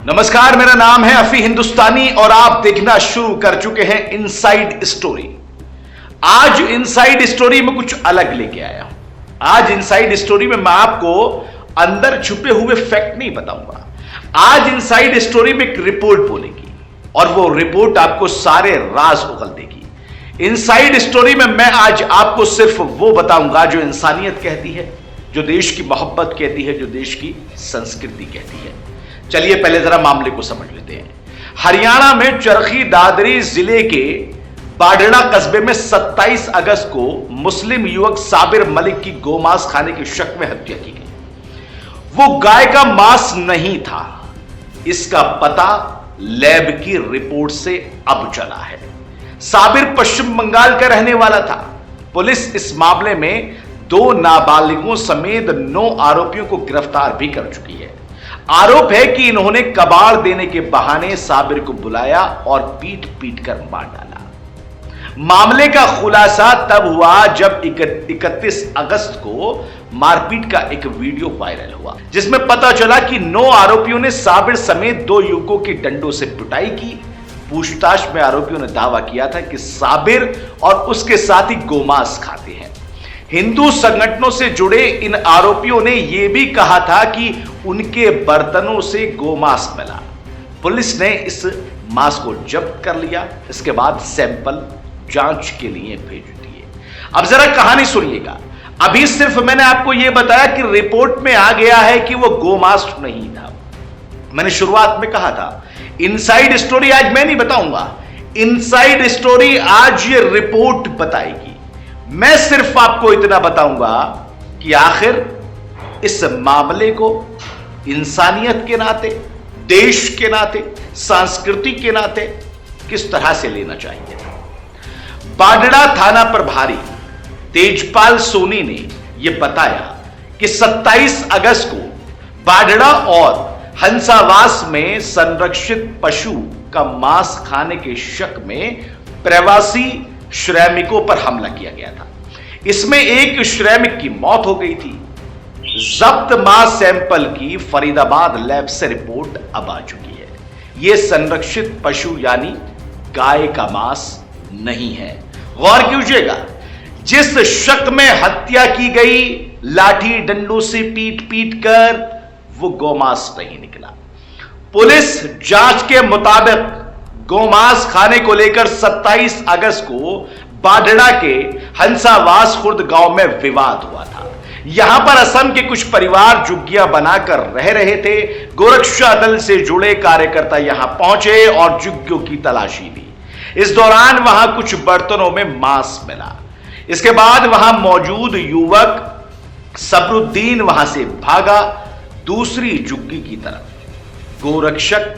नमस्कार, मेरा नाम है अफी हिंदुस्तानी और आप देखना शुरू कर चुके हैं इनसाइड स्टोरी। आज इनसाइड स्टोरी में कुछ अलग लेके आया हूं। आज इनसाइड स्टोरी में मैं आपको अंदर छुपे हुए फैक्ट नहीं बताऊंगा। आज इनसाइड स्टोरी में एक रिपोर्ट बोलेगी और वो रिपोर्ट आपको सारे राज उगल देगी। इनसाइड स्टोरी में मैं आज आपको सिर्फ वो बताऊंगा जो इंसानियत कहती है, जो देश की मोहब्बत कहती है, जो देश की संस्कृति कहती है। चलिए पहले जरा मामले को समझ लेते हैं। हरियाणा में चरखी दादरी जिले के बाढ़ड़ा कस्बे में 27 अगस्त को मुस्लिम युवक साबिर मलिक की गोमांस खाने के शक में हत्या की गई। वो गाय का मांस नहीं था, इसका पता लैब की रिपोर्ट से अब चला है। साबिर पश्चिम बंगाल का रहने वाला था। पुलिस इस मामले में 2 नाबालिगों समेत 9 आरोपियों को गिरफ्तार भी कर चुकी है। आरोप है कि इन्होंने कबाड़ देने के बहाने साबिर को बुलाया और पीट पीट कर मार डाला। मामले का खुलासा तब हुआ जब 31 अगस्त को मारपीट का एक वीडियो वायरल हुआ, जिसमें पता चला कि 9 आरोपियों ने साबिर समेत 2 युवकों की डंडों से पिटाई की। पूछताछ में आरोपियों ने दावा किया था कि साबिर और उसके साथी गोमांस खाते हैं। हिंदू संगठनों से जुड़े इन आरोपियों ने यह भी कहा था कि उनके बर्तनों से गोमांस मिला। पुलिस ने इस मांस को जब्त कर लिया। इसके बाद सैंपल जांच के लिए भेज दिए। अब जरा कहानी सुनिएगा। अभी सिर्फ मैंने आपको यह बताया कि रिपोर्ट में आ गया है कि वो गोमांस नहीं था। मैंने शुरुआत में कहा था इनसाइड स्टोरी आज मैं नहीं बताऊंगा, इनसाइड स्टोरी आज ये रिपोर्ट बताएगी। मैं सिर्फ आपको इतना बताऊंगा कि आखिर इस मामले को इंसानियत के नाते, देश के नाते, संस्कृति के नाते किस तरह से लेना चाहिए। बाढ़ड़ा थाना प्रभारी तेजपाल सोनी ने यह बताया कि 27 अगस्त को बाढ़ड़ा और हंसावास में संरक्षित पशु का मांस खाने के शक में प्रवासी श्रमिकों पर हमला किया गया था। इसमें एक श्रमिक की मौत हो गई थी। जब्त मांस सैंपल की फरीदाबाद लैब से रिपोर्ट अब आ चुकी है। यह संरक्षित पशु यानी गाय का मांस नहीं है। गौर कीजिएगा, जिस शक में हत्या की गई लाठी डंडों से पीट पीट कर, वो गोमांस नहीं निकला। पुलिस जांच के मुताबिक गोमांस खाने को लेकर 27 अगस्त को बाढ़ड़ा के हंसावास खुर्द गांव में विवाद हुआ था। यहां पर असम के कुछ परिवार झुग्गियां बनाकर रह रहे थे। गोरक्षा दल से जुड़े कार्यकर्ता यहां पहुंचे और झुग्गियों की तलाशी ली। इस दौरान वहां कुछ बर्तनों में मांस मिला। इसके बाद वहां मौजूद युवक सबरुद्दीन वहां से भागा दूसरी झुग्गी की तरफ। गोरक्षक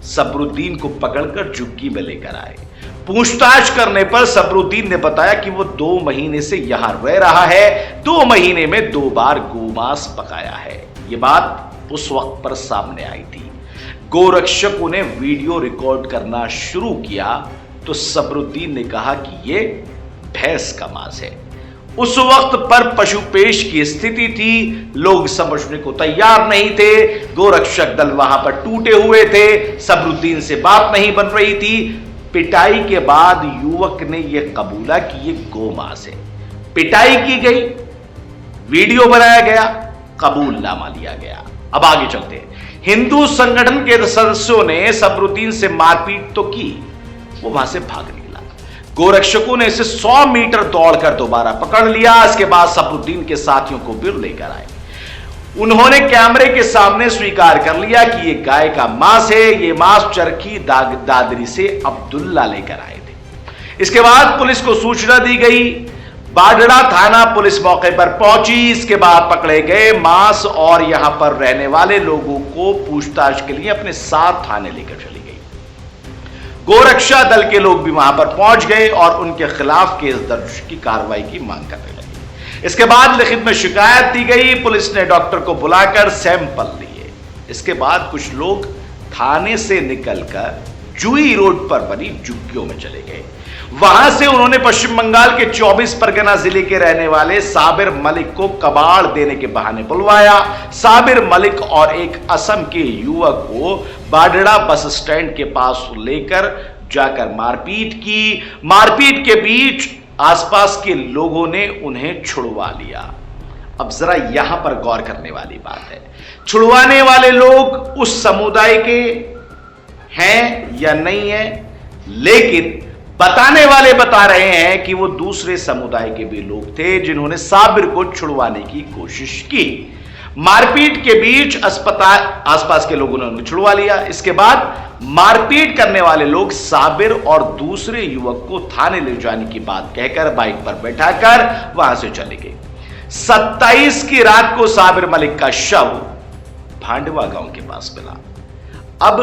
सबरुद्दीन को पकड़कर झुग्गी में लेकर आए। पूछताछ करने पर सबरुद्दीन ने बताया कि वो 2 महीने से यहां रह रहा है। 2 महीने में 2 बार गोमांस पकाया है। यह बात उस वक्त पर सामने आई थी। गोरक्षकों ने वीडियो रिकॉर्ड करना शुरू किया तो सबरुद्दीन ने कहा कि यह भैंस का मांस है। उस वक्त पर पशुपेश की स्थिति थी। लोग समझने को तैयार नहीं थे। गोरक्षक दल वहां पर टूटे हुए थे। सबरुद्दीन से बात नहीं बन रही थी। पिटाई के बाद युवक ने यह कबूला कि यह गोमांस है। पिटाई की गई, वीडियो बनाया गया, कबूलनामा लिया गया। अब आगे चलते हैं। हिंदू संगठन के सदस्यों ने सबरुद्दीन से मारपीट तो की, वो वहां से भाग निकला। गोरक्षकों ने इसे 100 मीटर दौड़कर दोबारा पकड़ लिया। इसके बाद सबरुद्दीन के साथियों को भी लेकर आए। उन्होंने कैमरे के सामने स्वीकार कर लिया कि यह गाय का मांस है। यह मांस चरखी दादरी से अब्दुल्ला लेकर आए थे। इसके बाद पुलिस को सूचना दी गई। बाढ़ड़ा थाना पुलिस मौके पर पहुंची। इसके बाद पकड़े गए मांस और यहां पर रहने वाले लोगों को पूछताछ के लिए अपने साथ थाने लेकर चली गई। गोरक्षा दल के लोग भी वहां पर पहुंच गए और उनके खिलाफ केस दर्ज की कार्रवाई की मांग करने लगे। इसके बाद लिखित में शिकायत दी गई। पुलिस ने डॉक्टर को बुलाकर सैंपल लिए। इसके बाद कुछ लोग थाने से निकलकर जुई रोड पर बनी झुग्गियों में चले गए। वहां से उन्होंने पश्चिम बंगाल के 24 परगना जिले के रहने वाले साबिर मलिक को कबाड़ देने के बहाने बुलवाया। साबिर मलिक और एक असम के युवक को बाडड़ा बस स्टैंड के पास लेकर जाकर मारपीट की। मारपीट के बीच आसपास के लोगों ने उन्हें छुड़वा लिया। अब जरा यहां पर गौर करने वाली बात है, छुड़वाने वाले लोग उस समुदाय के हैं या नहीं है, लेकिन बताने वाले बता रहे हैं कि वो दूसरे समुदाय के भी लोग थे जिन्होंने साबिर को छुड़वाने की कोशिश की। मारपीट के बीच अस्पताल आसपास के लोगों ने उन्हें छुड़वा लिया। इसके बाद मारपीट करने वाले लोग साबिर और दूसरे युवक को थाने ले जाने की बात कहकर बाइक पर बैठाकर वहां से चले गए। 27 की रात को साबिर मलिक का शव भांडवा गांव के पास मिला। अब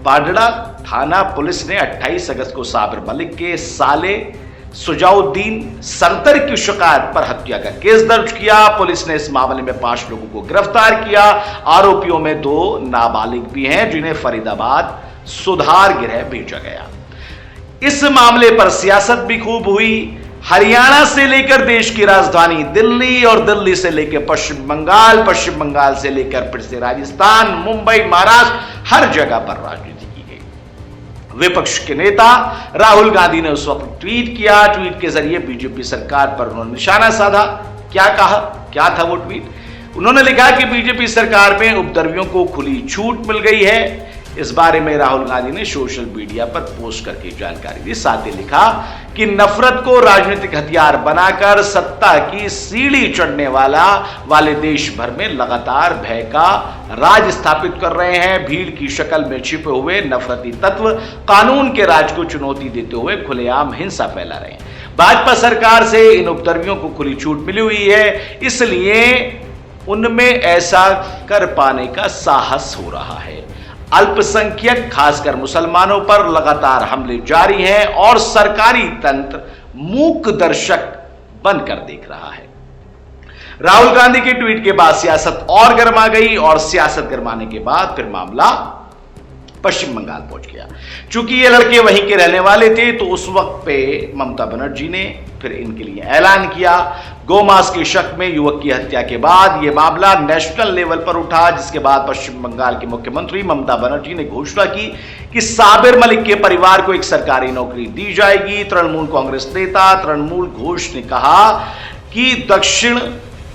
बाडड़ा थाना पुलिस ने 28 अगस्त को साबिर मलिक के साले सुजाउद्दीन सरतर की शिकायत पर हत्या का केस दर्ज किया। पुलिस ने इस मामले में 5 लोगों को गिरफ्तार किया। आरोपियों में 2 नाबालिग भी हैं जिन्हें फरीदाबाद सुधार गृह भेजा गया। इस मामले पर सियासत भी खूब हुई। हरियाणा से लेकर देश की राजधानी दिल्ली और दिल्ली से लेकर पश्चिम बंगाल, पश्चिम बंगाल से लेकर फिर से राजस्थान, मुंबई, महाराष्ट्र, हर जगह पर राजनीति की गई। विपक्ष के नेता राहुल गांधी ने उस वक्त ट्वीट किया। ट्वीट के जरिए बीजेपी सरकार पर उन्होंने निशाना साधा। क्या कहा, क्या था वो ट्वीट? उन्होंने लिखा कि बीजेपी सरकार में उपद्रवियों को खुली छूट मिल गई है। इस बारे में राहुल गांधी ने सोशल मीडिया पर पोस्ट करके जानकारी दी। साथ ही लिखा कि नफरत को राजनीतिक हथियार बनाकर सत्ता की सीढ़ी चढ़ने वाले देश भर में लगातार भय का राज स्थापित कर रहे हैं। भीड़ की शक्ल में छिपे हुए नफरती तत्व कानून के राज को चुनौती देते हुए खुलेआम हिंसा फैला रहे हैं। भाजपा सरकार से इन उपद्रवियों को खुली छूट मिली हुई है, इसलिए उनमें ऐसा कर पाने का साहस हो रहा है। अल्पसंख्यक खासकर मुसलमानों पर लगातार हमले जारी हैं और सरकारी तंत्र मूक दर्शक बनकर देख रहा है। राहुल गांधी के ट्वीट के बाद सियासत और गर्मा गई और सियासत गर्माने के बाद फिर मामला पश्चिम बंगाल पहुंच गया। चूंकि ये लड़के वहीं के रहने वाले थे, तो उस वक्त पे ममता बनर्जी ने फिर इनके लिए ऐलान किया। गोमांस के शक में युवक की हत्या के बाद यह मामला नेशनल लेवल पर उठा, जिसके बाद पश्चिम बंगाल की मुख्यमंत्री ममता बनर्जी ने घोषणा की कि साबिर मलिक के परिवार को एक सरकारी नौकरी दी जाएगी। तृणमूल कांग्रेस नेता तृणमूल घोष ने कहा कि दक्षिण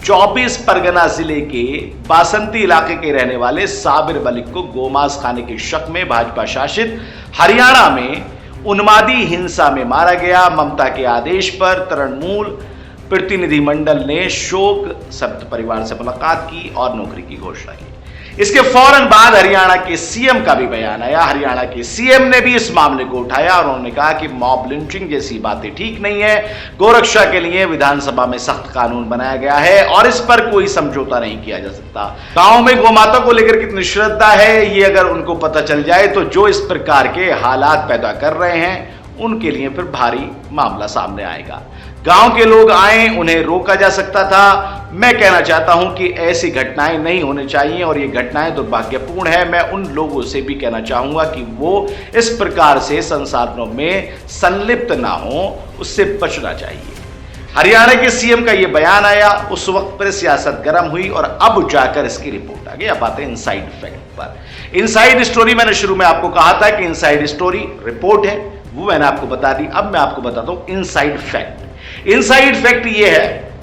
24 परगना जिले के बासंती इलाके के रहने वाले साबिर मलिक को गोमांस खाने के शक में भाजपा शासित हरियाणा में उन्मादी हिंसा में मारा गया। ममता के आदेश पर तृणमूल प्रतिनिधिमंडल ने शोक संतप्त परिवार से मुलाकात की और नौकरी की घोषणा की। इसके फौरन बाद हरियाणा के सीएम का भी बयान आया। हरियाणा के सीएम ने भी इस मामले को उठाया और उन्होंने कहा कि मॉब लिंचिंग जैसी बातें ठीक नहीं है। गोरक्षा के लिए विधानसभा में सख्त कानून बनाया गया है और इस पर कोई समझौता नहीं किया जा सकता। गांव में गोमाता को लेकर कितनी श्रद्धा है, ये अगर उनको पता चल जाए तो जो इस प्रकार के हालात पैदा कर रहे हैं उनके लिए फिर भारी मामला सामने आएगा। गांव के लोग आए, उन्हें रोका जा सकता था। मैं कहना चाहता हूं कि ऐसी घटनाएं नहीं होनी चाहिए और ये घटनाएं दुर्भाग्यपूर्ण है। मैं उन लोगों से भी कहना चाहूंगा कि वो इस प्रकार से संसाधनों में संलिप्त ना हो, उससे बचना चाहिए। हरियाणा के सीएम का ये बयान आया, उस वक्त पर सियासत गर्म हुई और अब जाकर इसकी रिपोर्ट आ गई। अब आते हैं इनसाइड फैक्ट पर। इनसाइड स्टोरी मैंने शुरू में आपको कहा था कि इनसाइड स्टोरी रिपोर्ट है, वो मैंने आपको बता दी। अब मैं आपको बताता हूं इनसाइड फैक्ट। इनसाइड फैक्ट ये है,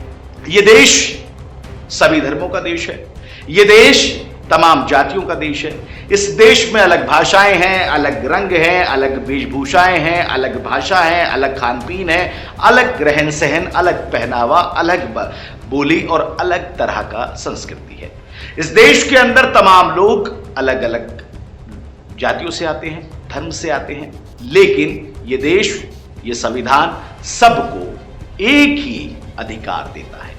ये देश सभी धर्मों का देश है। ये देश तमाम जातियों का देश है। इस देश में अलग भाषाएं हैं, अलग रंग हैं, अलग वेशभूषाएं हैं, अलग भाषा है, अलग खान पीन है, अलग रहन सहन, अलग पहनावा, अलग बोली और अलग तरह का संस्कृति है। इस देश के अंदर तमाम लोग अलग अलग जातियों से आते हैं, धर्म से आते हैं, लेकिन ये देश, ये संविधान सबको एक ही अधिकार देता है।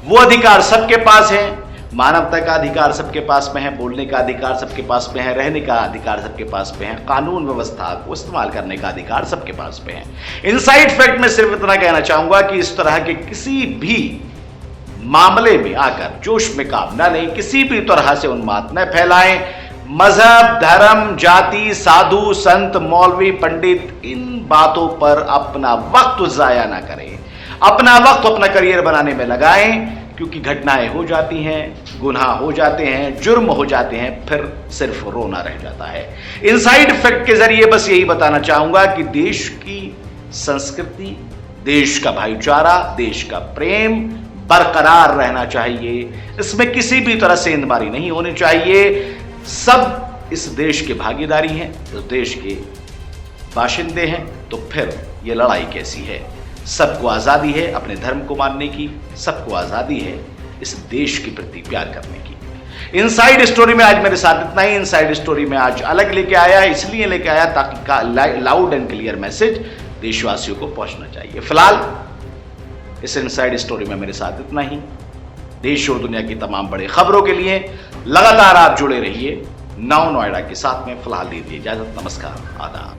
वो अधिकार सबके पास है। मानवता का अधिकार सबके पास में है, बोलने का अधिकार सबके पास में है, रहने का अधिकार सबके पास में है, कानून व्यवस्था को इस्तेमाल करने का अधिकार सबके पास में है। इनसाइड फैक्ट में सिर्फ इतना कहना चाहूंगा कि इस तरह के किसी भी मामले में आकर जोश में काम न लें, किसी भी तरह से उन्माद न फैलाएं। मजहब, धर्म, जाति, साधु, संत, मौलवी, पंडित, इन बातों पर अपना वक्त जाया ना करें। अपना वक्त अपना करियर बनाने में लगाएं। क्योंकि घटनाएं हो जाती हैं, गुनाह हो जाते हैं, जुर्म हो जाते हैं, फिर सिर्फ रोना रह जाता है। इनसाइड फैक्ट के जरिए बस यही बताना चाहूंगा कि देश की संस्कृति, देश का भाईचारा, देश का प्रेम बरकरार रहना चाहिए। इसमें किसी भी तरह से इंदमारी नहीं होनी चाहिए। सब इस देश के भागीदारी हैं, इस देश के बाशिंदे हैं, तो फिर ये लड़ाई कैसी है? सबको आजादी है अपने धर्म को मानने की, सबको आजादी है इस देश के प्रति प्यार करने की। इनसाइड स्टोरी में आज मेरे साथ इतना ही। इनसाइड स्टोरी में आज अलग लेके आया, इसलिए लेके आया ताकि लाउड एंड क्लियर मैसेज देशवासियों को पहुंचना चाहिए। फिलहाल इस इनसाइड स्टोरी में मेरे साथ इतना ही। देश और दुनिया की तमाम बड़ी खबरों के लिए लगातार आप जुड़े रहिए नौ नोएडा के साथ में। फिलहाल दीजिए इजाजत। नमस्कार, आदाब।